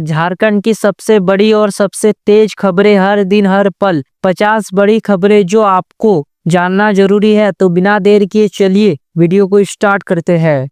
झारखंड की सबसे बड़ी और सबसे तेज खबरें हर दिन हर पल। 50 बड़ी खबरें जो आपको जानना जरूरी है, तो बिना देर किए चलिए वीडियो को स्टार्ट करते हैं।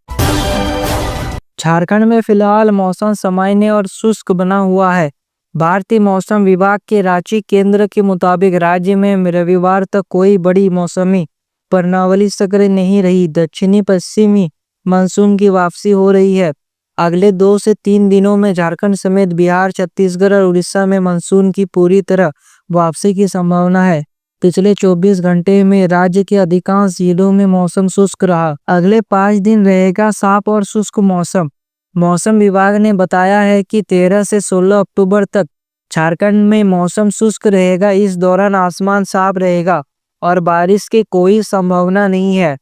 झारखंड में फिलहाल मौसम सामान्य और शुष्क बना हुआ है। भारतीय मौसम विभाग के रांची केंद्र के मुताबिक राज्य में रविवार तक कोई बड़ी मौसमी प्रणावली सक्रिय नहीं रही। दक्षिणी पश्चिमी मानसून की वापसी हो रही है। अगले 2 से 3 दिनों में झारखंड समेत बिहार, छत्तीसगढ़ और उड़ीसा में मानसून की पूरी तरह वापसी की संभावना है। पिछले 24 घंटे में राज्य के अधिकांश जिलों में मौसम शुष्क रहा। अगले 5 दिन रहेगा साफ और शुष्क मौसम। मौसम विभाग ने बताया है कि 13 से 16 अक्टूबर तक झारखंड में मौसम शुष्क रहेगा। इस दौरान आसमान साफ रहेगा और बारिश की कोई संभावना नहीं है।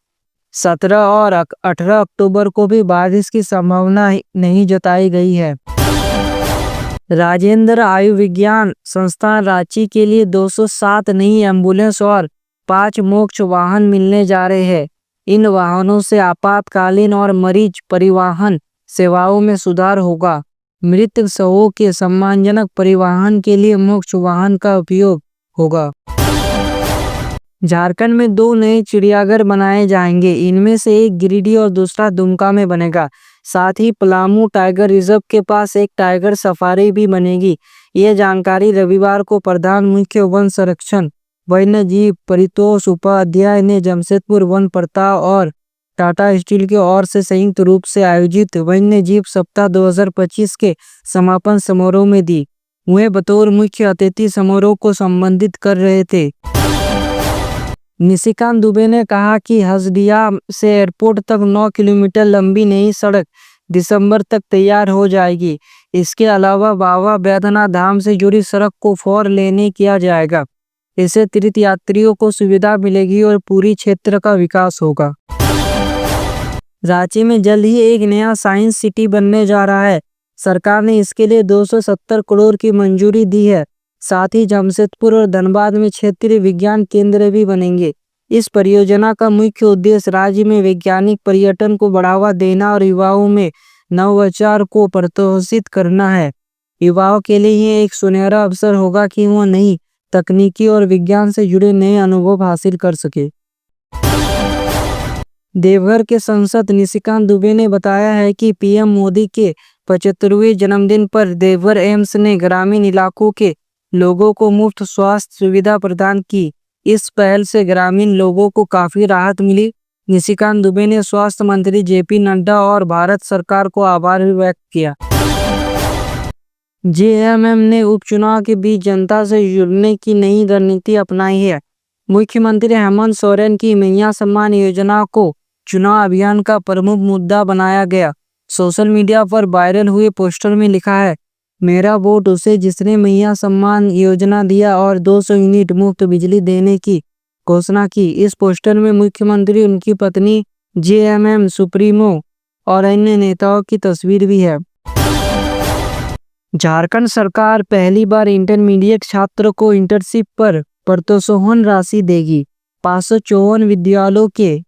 17 और 18 अक्टूबर को भी बारिश की संभावना नहीं जताई गई है। राजेंद्र आयुर्विज्ञान संस्थान रांची के लिए 207 नई एम्बुलेंस और 5 मोक्ष वाहन मिलने जा रहे हैं। इन वाहनों से आपातकालीन और मरीज परिवहन सेवाओं में सुधार होगा। मृत शवों के सम्मानजनक परिवहन के लिए मोक्ष वाहन का उपयोग होगा। झारखंड में 2 नए चिड़ियाघर बनाए जाएंगे। इनमें से एक गिरिडीह और दूसरा दुमका में बनेगा। साथ ही पलामू टाइगर रिजर्व के पास एक टाइगर सफारी भी बनेगी। यह जानकारी रविवार को प्रधान मुख्य वन संरक्षण वन्य जीव परितोष उपाध्याय ने जमशेदपुर वन प्रताप और टाटा स्टील की ओर से संयुक्त रूप से आयोजित वन्य जीव सप्ताह 2025 के समापन समारोह में दी। वे बतौर मुख्य अतिथि समारोह को संबोधित कर रहे थे। निशिकांत दुबे ने कहा कि हसदिया से एयरपोर्ट तक 9 किलोमीटर लंबी नई सड़क दिसंबर तक तैयार हो जाएगी। इसके अलावा बाबा बैद्यनाथ धाम से जुड़ी सड़क को 4 लेन किया जाएगा। इससे तीर्थयात्रियों को सुविधा मिलेगी और पूरी क्षेत्र का विकास होगा। रांची में जल्द ही एक नया साइंस सिटी बनने जा रहा है। सरकार ने इसके लिए 270 करोड़ की मंजूरी दी है। साथ ही जमशेदपुर और धनबाद में क्षेत्रीय विज्ञान केंद्र भी बनेंगे। इस परियोजना का मुख्य उद्देश्य राज्य में वैज्ञानिक पर्यटन को बढ़ावा देना और युवाओं में नवाचार को प्रोत्साहित करना है। युवाओं के लिए यह एक सुनहरा अवसर होगा कि वह नई तकनीकी और विज्ञान से जुड़े नए अनुभव हासिल कर सके। देवघर के सांसद निशिकांत दुबे ने बताया है कि पीएम मोदी के 75वें जन्मदिन पर देवघर एम्स ने ग्रामीण इलाकों के लोगों को मुफ्त स्वास्थ्य सुविधा प्रदान की। इस पहल से ग्रामीण लोगों को काफी राहत मिली। निशिकांत दुबे ने स्वास्थ्य मंत्री जेपी नड्डा और भारत सरकार को आभार भी व्यक्त किया। जेएमएम ने उपचुनाव के बीच जनता से जुड़ने की नई रणनीति अपनाई है। मुख्यमंत्री हेमंत सोरेन की मैया सम्मान योजना को चुनाव अभियान का प्रमुख मुद्दा बनाया गया। सोशल मीडिया पर वायरल हुए पोस्टर में लिखा है, मेरा वोट उसे जिसने मैया सम्मान योजना दिया और 200 यूनिट मुफ्त बिजली देने की घोषणा की। इस पोस्टर में मुख्यमंत्री, उनकी पत्नी, जेएमएम सुप्रीमो और अन्य नेताओं की तस्वीर भी है। झारखंड सरकार पहली बार इंटरमीडिएट छात्रों को इंटर्नशिप पर प्रोत्साहन राशि देगी। 554 विद्यालयों के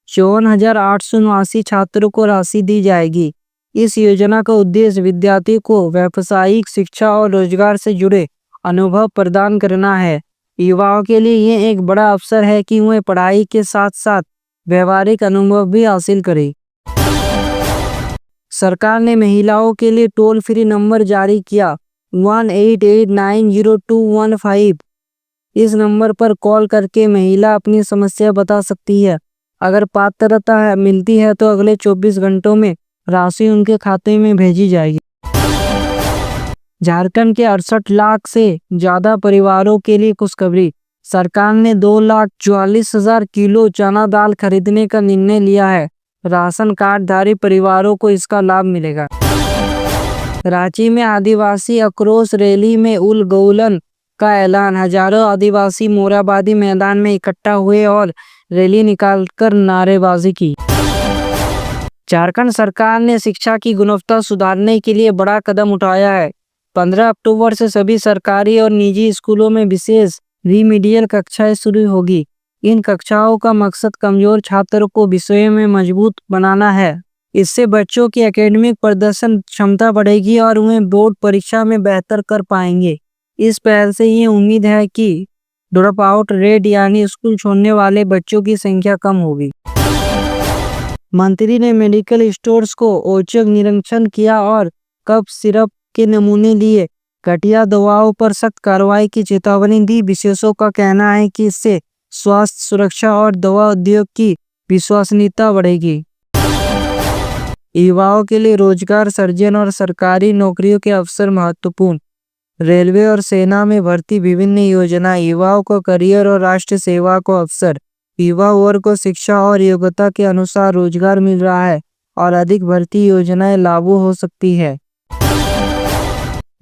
54,879 छात्रों को राशि दी जाएगी। इस योजना का उद्देश्य विद्यार्थी को व्यावसायिक शिक्षा और रोजगार से जुड़े अनुभव प्रदान करना है। युवाओं के लिए यह एक बड़ा अवसर है कि वे पढ़ाई के साथ साथ व्यवहारिक अनुभव भी हासिल करें। सरकार ने महिलाओं के लिए टोल फ्री नंबर जारी किया 18890215। इस नंबर पर कॉल करके महिला अपनी समस्या बता सकती है। अगर पात्रता मिलती है तो अगले 24 घंटों में राशि उनके खाते में भेजी जाएगी। झारखंड के 68 लाख से ज्यादा परिवारों के लिए खुशखबरी। सरकार ने 2,44,000 किलो चना दाल खरीदने का निर्णय लिया है। राशन कार्डधारी परिवारों को इसका लाभ मिलेगा। रांची में आदिवासी आक्रोश रैली में उलगुलन का ऐलान। हजारों आदिवासी मोरहाबादी मैदान में इकट्ठा हुए और रैली निकालकर नारेबाजी की। झारखंड सरकार ने शिक्षा की गुणवत्ता सुधारने के लिए बड़ा कदम उठाया है। 15 अक्टूबर से सभी सरकारी और निजी स्कूलों में विशेष रिमीडियल कक्षाएं शुरू होगी। इन कक्षाओं का मकसद कमजोर छात्रों को विषयों में मजबूत बनाना है। इससे बच्चों की एकेडमिक प्रदर्शन क्षमता बढ़ेगी और उन्हें बोर्ड परीक्षा में बेहतर कर पाएंगे। इस पहल से ये उम्मीद है कि ड्रॉप आउट रेट यानी स्कूल छोड़ने वाले बच्चों की संख्या कम होगी। मंत्री ने मेडिकल स्टोर्स को औचक निरीक्षण किया और कफ सिरप के नमूने लिए घटिया दवाओं पर सख्त कार्रवाई की चेतावनी दी। विशेषज्ञों का कहना है कि इससे स्वास्थ्य सुरक्षा और दवा उद्योग की विश्वसनीयता बढ़ेगी। युवाओं के लिए रोजगार सृजन और सरकारी नौकरियों के अवसर महत्वपूर्ण। रेलवे और सेना में भर्ती विभिन्न योजनाएं युवाओं को करियर और राष्ट्र सेवा को अवसर। युवा वर्ग को शिक्षा और योग्यता के अनुसार रोजगार मिल रहा है और अधिक भर्ती योजनाएं लागू हो सकती है।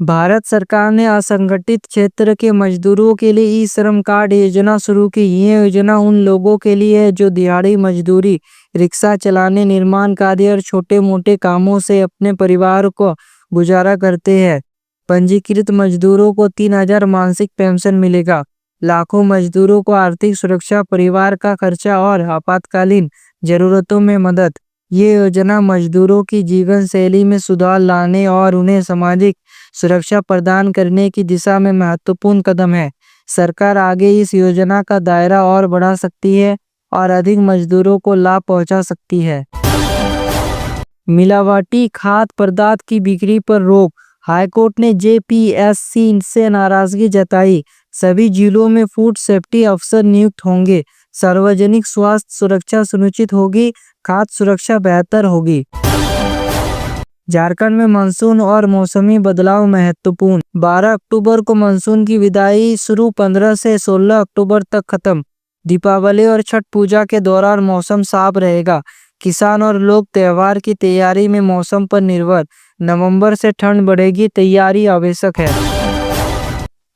भारत सरकार ने असंगठित क्षेत्र के मजदूरों के लिए ई श्रम कार्ड योजना शुरू की। ये योजना उन लोगों के लिए है जो दिहाड़ी मजदूरी, रिक्शा चलाने, निर्माण कार्य और छोटे मोटे कामों से अपने परिवार को गुजारा करते हैं। पंजीकृत मजदूरों को 3,000 मासिक पेंशन मिलेगा। लाखों मजदूरों को आर्थिक सुरक्षा, परिवार का खर्चा और आपातकालीन जरूरतों में मदद। ये योजना मजदूरों की जीवन शैली में सुधार लाने और उन्हें सामाजिक सुरक्षा प्रदान करने की दिशा में महत्वपूर्ण कदम है। सरकार आगे इस योजना का दायरा और बढ़ा सकती है और अधिक मजदूरों को लाभ पहुंचा सकती है। मिलावटी खाद्य पदार्थ की बिक्री पर रोक। हाईकोर्ट ने जेपीएससी से नाराजगी जताई। सभी जिलों में फूड सेफ्टी अफसर नियुक्त होंगे। सार्वजनिक स्वास्थ्य सुरक्षा सुनिश्चित होगी। खाद्य सुरक्षा बेहतर होगी। झारखंड में मानसून और मौसमी बदलाव महत्वपूर्ण। 12 अक्टूबर को मानसून की विदाई शुरू, 15 से 16 अक्टूबर तक खत्म। दीपावली और छठ पूजा के दौरान मौसम साफ रहेगा। किसान और लोग त्योहार की तैयारी में मौसम पर निर्भर। नवंबर से ठंड बढ़ेगी, तैयारी आवश्यक है।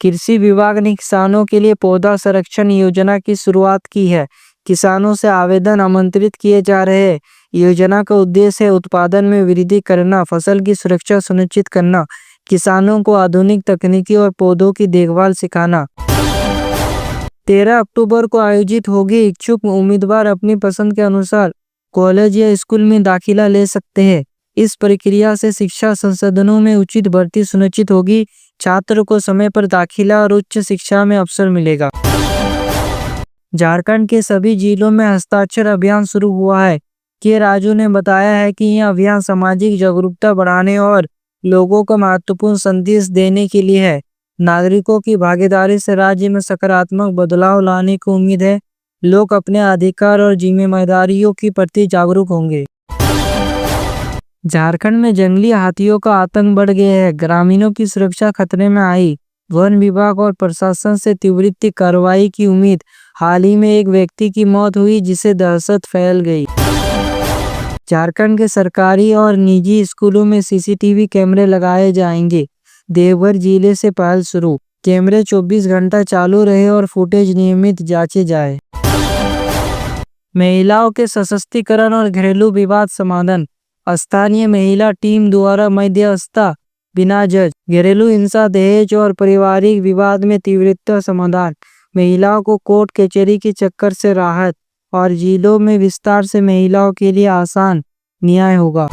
कृषि विभाग ने किसानों के लिए पौधा संरक्षण योजना की शुरुआत की है। किसानों से आवेदन आमंत्रित किए जा रहे हैं। योजना का उद्देश्य है उत्पादन में वृद्धि करना, फसल की सुरक्षा सुनिश्चित करना, किसानों को आधुनिक तकनीकी और पौधों की देखभाल सिखाना। 13 अक्टूबर को आयोजित होगी। इच्छुक उम्मीदवार अपनी पसंद के अनुसार कॉलेज या स्कूल में दाखिला ले सकते हैं। इस प्रक्रिया से शिक्षा संसाधनों में उचित भर्ती सुनिश्चित होगी। छात्र को समय पर दाखिला और उच्च शिक्षा में अवसर मिलेगा। झारखंड के सभी जिलों में हस्ताक्षर अभियान शुरू हुआ है। के राजू ने बताया है कि यह अभियान सामाजिक जागरूकता बढ़ाने और लोगों को महत्वपूर्ण संदेश देने के लिए है। नागरिकों की भागीदारी से राज्य में सकारात्मक बदलाव लाने की उम्मीद है। लोग अपने अधिकार और जिम्मेदारियों के प्रति जागरूक होंगे। झारखंड में जंगली हाथियों का आतंक बढ़ गया है। ग्रामीणों की सुरक्षा खतरे में आई। वन विभाग और प्रशासन से त्वरित कार्रवाई की उम्मीद। हाल ही में एक व्यक्ति की मौत हुई जिससे दहशत फैल गई। झारखंड के सरकारी और निजी स्कूलों में सीसीटीवी कैमरे लगाए जाएंगे। देवघर जिले से पहल शुरू। कैमरे 24 घंटा चालू रहे और फुटेज नियमित जांचे जाए। महिलाओं के सशक्तिकरण और घरेलू विवाद समाधान। स्थानीय महिला टीम द्वारा मध्यस्थता बिना जज। घरेलू हिंसा, दहेज और पारिवारिक विवाद में त्वरित समाधान। महिलाओं को कोर्ट कचहरी के चक्कर से राहत और जिलों में विस्तार से महिलाओं के लिए आसान न्याय होगा।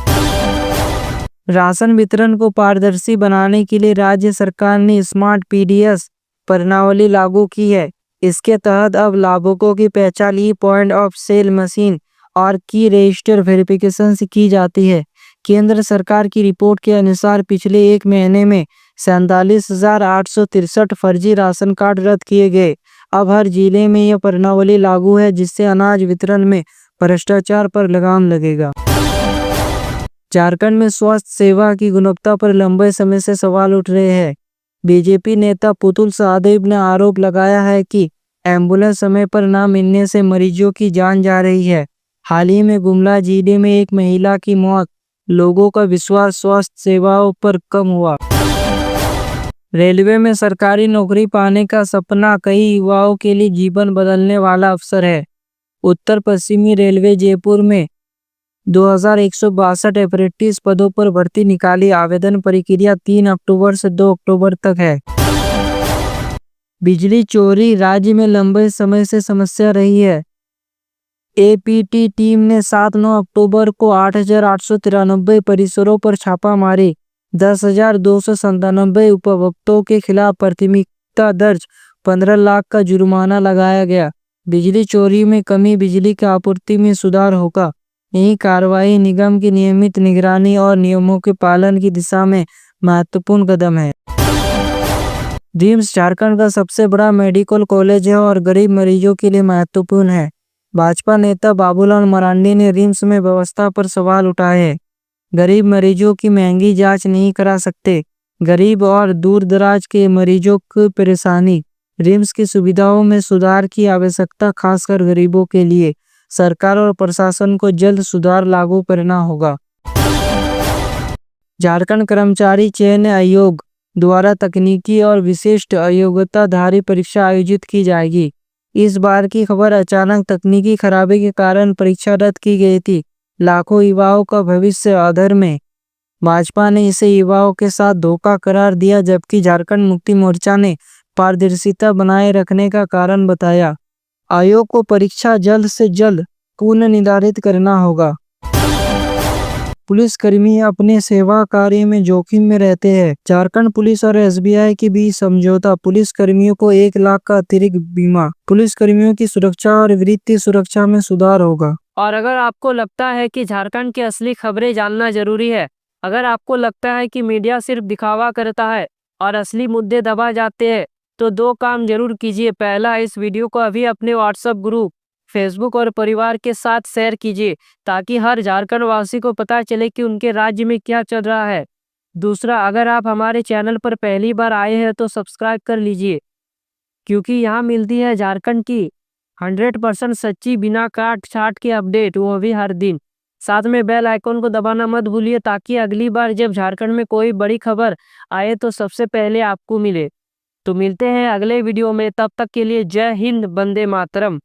राशन वितरण को पारदर्शी बनाने के लिए राज्य सरकार ने स्मार्ट पीडीएस प्रणाली लागू की है। इसके तहत अब लाभुकों की पहचान e point of sale machine और की रजिस्टर वेरिफिकेशन से की जाती है। केंद्र सरकार की रिपोर्ट के अनुसार पिछले एक महीने में 47,863 फर्जी राशन कार्ड रद्द किए गए। अब हर जिले में यह प्रणाली लागू है, जिससे अनाज वितरण में भ्रष्टाचार पर लगाम लगेगा। झारखंड में स्वास्थ्य सेवा की गुणवत्ता पर लंबे समय से सवाल उठ रहे हैं। बीजेपी नेता पुतुल सहदेव ने आरोप लगाया है कि एम्बुलेंस समय पर न मिलने से मरीजों की जान जा रही है। हाल ही में गुमला जिले में एक महिला की मौत। लोगों का विश्वास स्वास्थ्य सेवाओं पर कम हुआ। रेलवे में सरकारी नौकरी पाने का सपना कई युवाओं के लिए जीवन बदलने वाला अवसर है। उत्तर पश्चिमी रेलवे जयपुर में 2162 अप्रेंटिस पदों पर भर्ती निकाली। आवेदन प्रक्रिया 3 अक्टूबर से 2 अक्टूबर तक है। बिजली चोरी राज्य में लंबे समय से समस्या रही है। एपीटी टीम ने 7-9 अक्टूबर को 8,893 परिसरों पर छापा मारे 10,297 उपभोक्ताओं के खिलाफ प्राथमिकता दर्ज 15 लाख का जुर्माना लगाया गया। बिजली चोरी में कमी, बिजली की आपूर्ति में सुधार होगा। यही कार्रवाई निगम की नियमित निगरानी और नियमों के पालन की दिशा में महत्वपूर्ण कदम है। रिम्स झारखंड का सबसे बड़ा मेडिकल कॉलेज है और गरीब मरीजों के लिए महत्वपूर्ण है। भाजपा नेता बाबूलाल मरांडी ने रिम्स में व्यवस्था पर सवाल उठाए हैं। गरीब मरीजों की महंगी जांच नहीं करा सकते। गरीब और दूर दराज के मरीजों की परेशानी। रिम्स की सुविधाओं में सुधार की आवश्यकता, खासकर गरीबों के लिए। सरकार और प्रशासन को जल्द सुधार लागू करना होगा। झारखंड कर्मचारी चयन आयोग द्वारा तकनीकी और विशिष्ट अयोग्यताधारी परीक्षा आयोजित की जाएगी। इस बार की खबर अचानक तकनीकी खराबी के कारण परीक्षा रद्द की गई थी। लाखों युवाओं का भविष्य अधर में। भाजपा ने इसे युवाओं के साथ धोखा करार दिया, जबकि झारखंड मुक्ति मोर्चा ने पारदर्शिता बनाए रखने का कारण बताया। आयोग को परीक्षा जल्द से जल्द पुनः निर्धारित करना होगा। पुलिसकर्मी अपने सेवा कार्य में जोखिम में रहते हैं। झारखंड पुलिस और एसबीआई के बीच समझौता। पुलिसकर्मियों को 1 लाख का अतिरिक्त बीमा। पुलिसकर्मियों की सुरक्षा और वित्तीय सुरक्षा में सुधार होगा। और अगर आपको लगता है कि झारखंड की असली खबरें जानना जरूरी है, अगर आपको लगता है कि मीडिया सिर्फ दिखावा करता है और असली मुद्दे दबा जाते हैं, तो 2 काम जरूर कीजिए। पहला, इस वीडियो को अभी अपने व्हाट्सएप ग्रुप, फेसबुक और परिवार के साथ शेयर कीजिए, ताकि हर झारखंड वासी को पता चले कि उनके राज्य में क्या चल रहा है। दूसरा, अगर आप हमारे चैनल पर पहली बार आए हैं तो सब्सक्राइब कर लीजिए, क्योंकि यहाँ मिलती है झारखंड की 100% सच्ची, बिना काट छाट के अपडेट, वो भी हर दिन। साथ में बेल आइकन को दबाना मत भूलिए, ताकि अगली बार जब झारखंड में कोई बड़ी खबर आए तो सबसे पहले आपको मिले। तो मिलते हैं अगले वीडियो में, तब तक के लिए जय हिंद, वंदे मातरम।